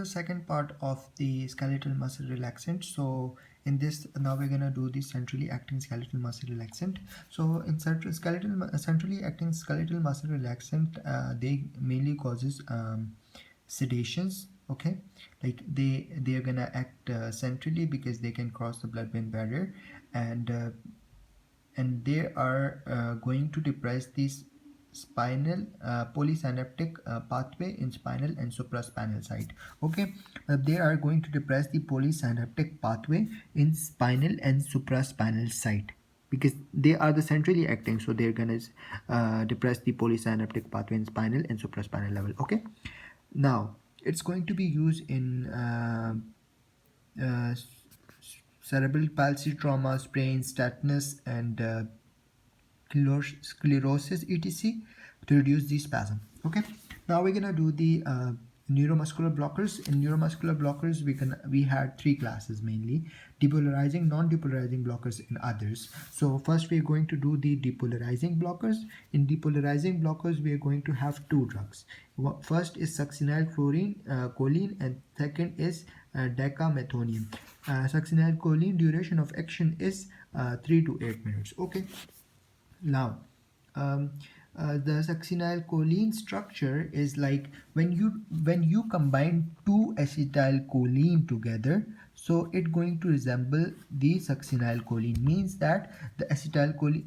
second part of the skeletal muscle relaxant. So in this, now we're gonna do the centrally acting skeletal muscle relaxant. So in centrally acting skeletal muscle relaxant, they mainly causes sedations. Okay, like they are gonna act centrally because they can cross the blood-brain barrier, and they are going to depress these spinal polysynaptic pathway in spinal and supraspinal side. Okay, they are going to depress the polysynaptic pathway in spinal and supraspinal side because they are the centrally acting, so they're gonna depress the polysynaptic pathway in spinal and supraspinal level. Okay, now it's going to be used in uh, cerebral palsy, trauma, sprains, tetanus, and sclerosis, etc., to reduce the spasm. Okay, now we're gonna do the neuromuscular blockers. In neuromuscular blockers, we had three classes mainly: depolarizing, non-depolarizing blockers, and others. So first we're going to do the depolarizing blockers. In depolarizing blockers, we are going to have two drugs. First is succinylcholine, choline, and second is decamethonium. Succinylcholine duration of action is 3 to 8 minutes. Okay, now um, the succinylcholine structure is like when you combine two acetylcholine together, so it going to resemble the succinylcholine, means that the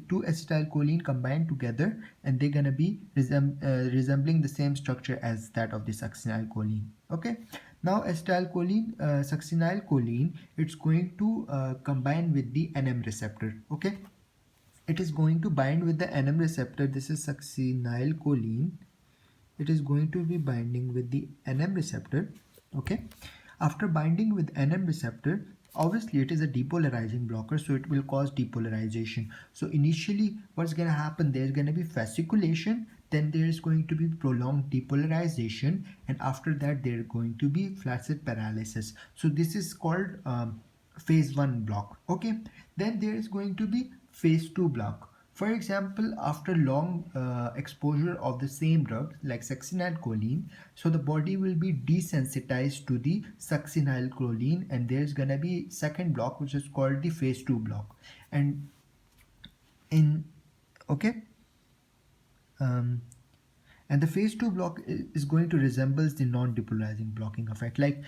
two acetylcholine combined together and they're gonna be resembling the same structure as that of the succinylcholine. Okay, now acetylcholine, succinylcholine, it's going to combine with the NM receptor. Okay, it is going to bind with the NM receptor. This is succinylcholine. It is going to be binding with the NM receptor. Okay, after binding with NM receptor, obviously it is a depolarizing blocker, so it will cause depolarization. So initially what's going to happen, there's going to be fasciculation, then there is going to be prolonged depolarization, and after that there is going to be flaccid paralysis. So this is called phase 1 block. Okay, then there is going to be phase 2 block. For example, after long exposure of the same drug like succinylcholine, so the body will be desensitized to the succinylcholine, and there's gonna be second block which is called the phase 2 block. And in okay, um, and the phase 2 block is going to resemble the non-depolarizing blocking effect. Like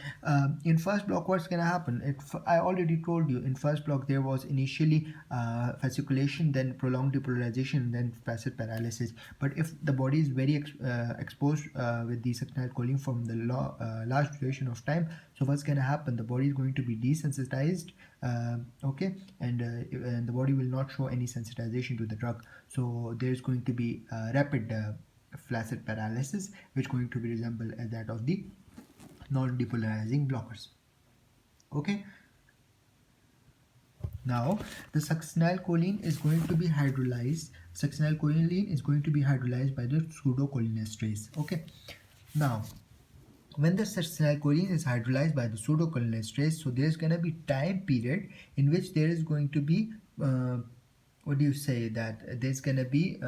in first block, what's going to happen, I already told you, in first block there was initially fasciculation, then prolonged depolarization, then flaccid paralysis. But if the body is very exposed with the succinylcholine from the large duration of time, so what's going to happen, the body is going to be desensitized. Okay, and the body will not show any sensitization to the drug, so there's going to be rapid flaccid paralysis, which going to be resemble as that of the non-depolarizing blockers. Okay, now the succinylcholine is going to be hydrolyzed. Succinylcholine is going to be hydrolyzed by the pseudocholinesterase. Okay, now when the succinylcholine is hydrolyzed by the pseudocholinesterase, so there's going to be time period in which there is going to be what do you say, that there's going to be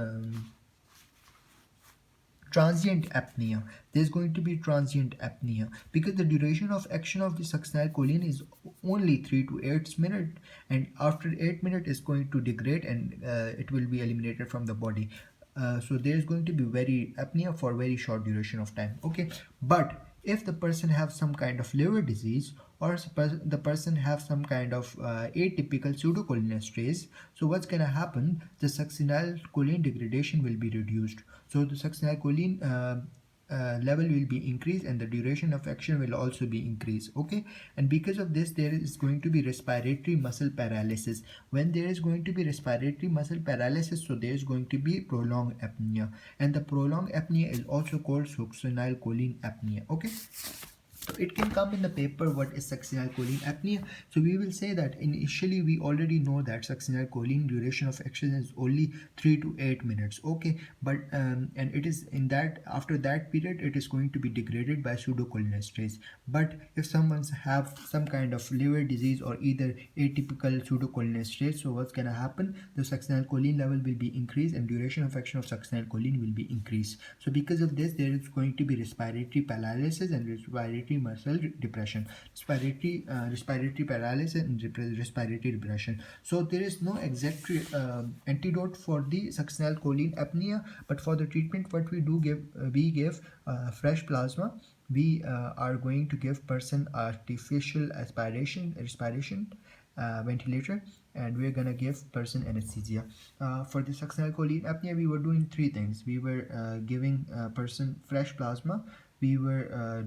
transient apnea. There's going to be transient apnea because the duration of action of the succinylcholine is only 3 to 8 minutes, and after 8 minutes it's going to degrade and it will be eliminated from the body. So there's going to be very apnea for very short duration of time. Okay, but if the person have some kind of liver disease, or the person have some kind of atypical pseudocholinesterase, so what's going to happen, the succinylcholine degradation will be reduced, so the succinylcholine level will be increased and the duration of action will also be increased. Okay, and because of this there is going to be respiratory muscle paralysis. When there is going to be respiratory muscle paralysis, so there is going to be prolonged apnea, and the prolonged apnea is also called succinylcholine apnea. Okay, so it can come in the paper, what is succinylcholine apnea. So we will say that initially we already know that succinylcholine duration of action is only 3 to 8 minutes. Okay, but and it is in that, after that period it is going to be degraded by pseudocholinesterase. But if someone's have some kind of liver disease or either atypical pseudocholinesterase, so what's gonna happen, the succinylcholine level will be increased and duration of action of succinylcholine will be increased. So because of this there is going to be respiratory paralysis and respiratory respiratory muscle depression, respiratory paralysis, and respiratory depression. So there is no exact antidote for the succinylcholine apnea, but for the treatment, what we do give, we give fresh plasma. We are going to give person artificial respiration ventilator, and we're gonna give person anesthesia. For the succinylcholine apnea, we were doing three things. We were giving person fresh plasma. We were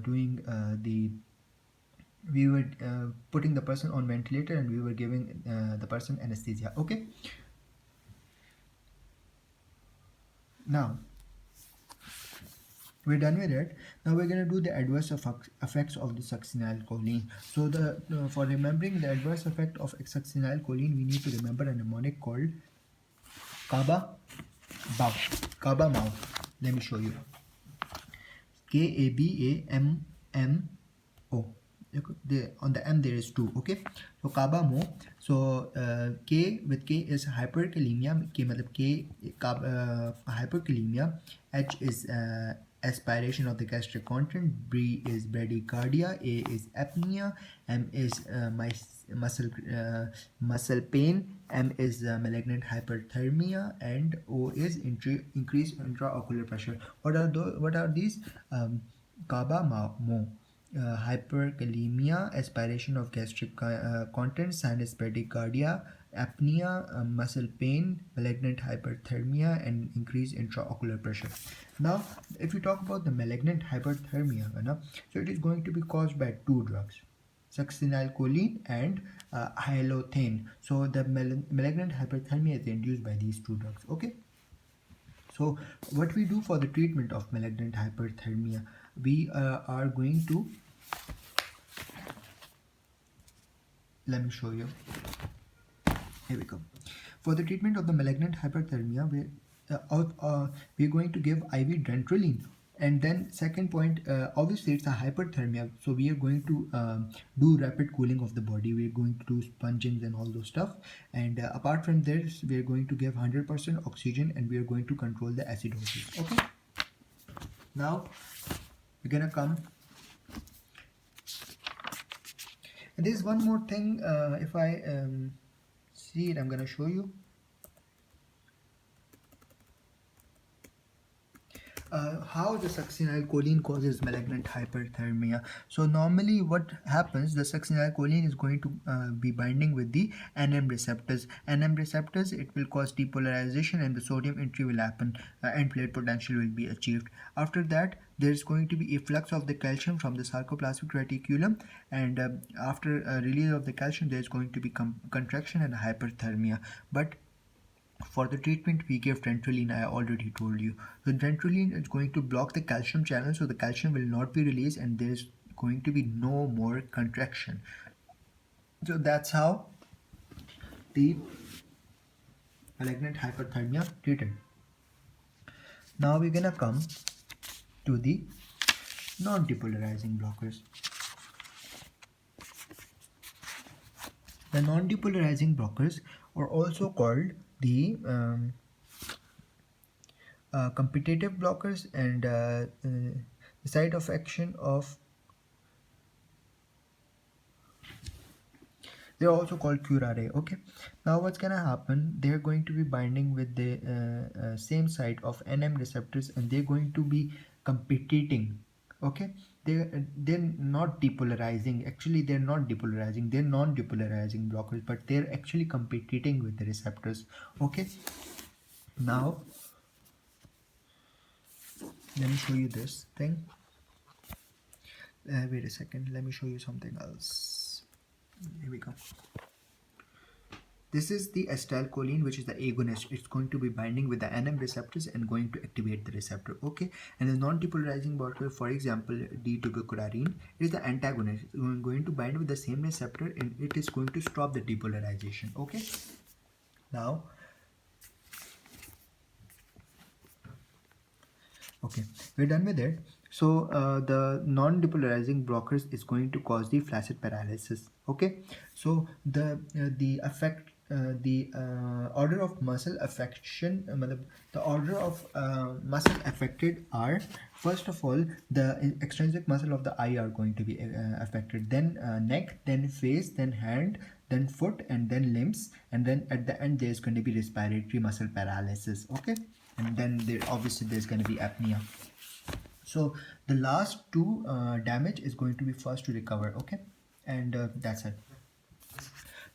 putting the person on ventilator, and we were giving the person anesthesia. Okay. Now we're done with it. Now we're going to do the adverse effects of the succinylcholine. So for remembering the adverse effect of succinylcholine, we need to remember a mnemonic called Kaba Bao. Kaba Mao. Let me show you. KABAMMO. On the M there is 2. Okay, so Kaba Mo. So K with K is hyperkalemia. K matlab K hyperkalemia. H is aspiration of the gastric content. B is bradycardia. A is apnea. M is muscle pain. M is malignant hyperthermia, and O is increased intraocular pressure. What are these? Kaba Mo. Hyperkalemia, aspiration of gastric contents, sinus bradycardia, apnea, muscle pain, malignant hyperthermia, and increased intraocular pressure. Now, if you talk about the malignant hyperthermia, so it is going to be caused by two drugs, succinylcholine and halothane. So the malignant hyperthermia is induced by these two drugs. Okay. So what we do for the treatment of malignant hyperthermia, we are going to, let me show you. Here we go. For the treatment of the malignant hyperthermia, we're going to give IV dantrolene. And then second point, obviously it's a hyperthermia, so we are going to do rapid cooling of the body. We're going to do spongings and all those stuff. And apart from this, we are going to give 100% oxygen, and we are going to control the acidosis. Okay. Now we're gonna come. And there's one more thing. If I see it, I'm gonna show you. How the succinylcholine causes malignant hyperthermia. So normally what happens, the succinylcholine is going to be binding with the NM receptors. NM receptors, it will cause depolarization, and the sodium entry will happen, end plate potential will be achieved. After that, there is going to be efflux of the calcium from the sarcoplasmic reticulum, and after release of the calcium, there is going to be contraction and hyperthermia. But for the treatment, we give dantrolene. I already told you. So dantrolene is going to block the calcium channel, so the calcium will not be released, and there is going to be no more contraction. So that's how the malignant hyperthermia treated. Now we're gonna come to the non-depolarizing blockers. The non-depolarizing blockers are also called the competitive blockers, and the site of action of, they're also called curare. Okay, now what's gonna happen, they're going to be binding with the same site of NM receptors, and they're going to be competing. Okay, they're not depolarizing. Actually, they're not depolarizing. They're non-depolarizing blockers, but they're actually competing with the receptors. Okay, now let me show you this thing. Wait a second, let me show you something else. Here we go. This is the acetylcholine, which is the agonist. It's going to be binding with the NM receptors and going to activate the receptor. Okay, and the non-depolarizing blocker, for example, D-togocurarine, is the antagonist. It's going to bind with the same receptor, and it is going to stop the depolarization. Okay, now, okay, we're done with it. So the non-depolarizing blockers is going to cause the flaccid paralysis. Okay, so the effect order of muscle affection, the order of muscle affected are, first of all, the extrinsic muscle of the eye are going to be affected, then neck, then face, then hand, then foot, and then limbs, and then at the end there's going to be respiratory muscle paralysis. Okay, and then there obviously there's going to be apnea. So the last two damage is going to be first to recover. Okay, and that's it.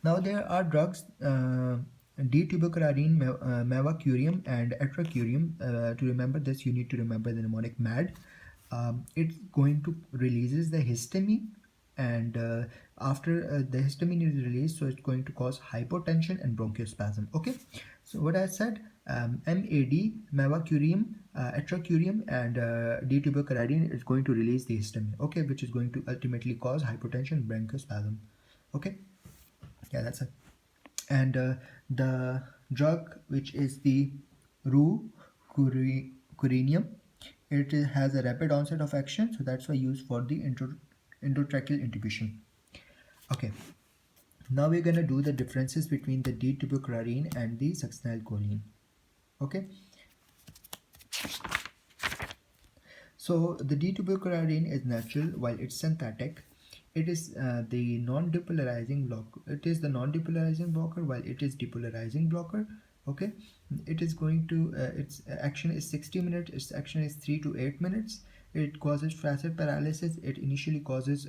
Now there are drugs, D-tubercularine, mevacurium, and etracurium. To remember this, you need to remember the mnemonic MAD. It's going to releases the histamine, and after the histamine is released, so it's going to cause hypotension and bronchospasm. Okay, so what I said, MAD, mevacurium, etracurium, and D-tubercularine is going to release the histamine. Okay, which is going to ultimately cause hypotension and bronchospasm. Okay, yeah, that's it. And the drug, which is the rucurinium, has a rapid onset of action, so that's why used for the endotracheal intubation. Okay, now we're going to do the differences between the D-tubercularine and the succinylcholine. Okay, so the D-tubercularine is natural while it's synthetic. It is the non-depolarizing block. It is the non-depolarizing blocker while it is depolarizing blocker. Okay, it is going to its action is 60 minutes. Its action is 3 to 8 minutes. It causes flaccid paralysis. It initially causes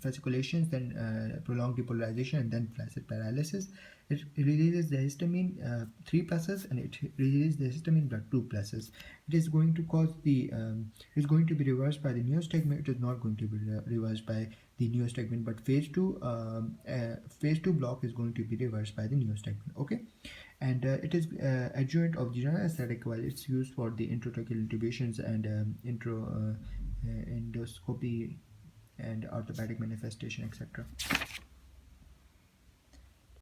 fasciculations, then prolonged depolarization, and then flaccid paralysis. It releases the histamine 3 pluses, and it releases the histamine blood 2 pluses. It is going to cause the it is going to be reversed by the neostigmine. It is not going to be reversed by the neostigmine, but phase 2 block is going to be reversed by the neostigmine. Okay, and it is adjuvant of general anesthetic while it's used for the intratracheal intubations and endoscopy and orthopedic manifestation, etc.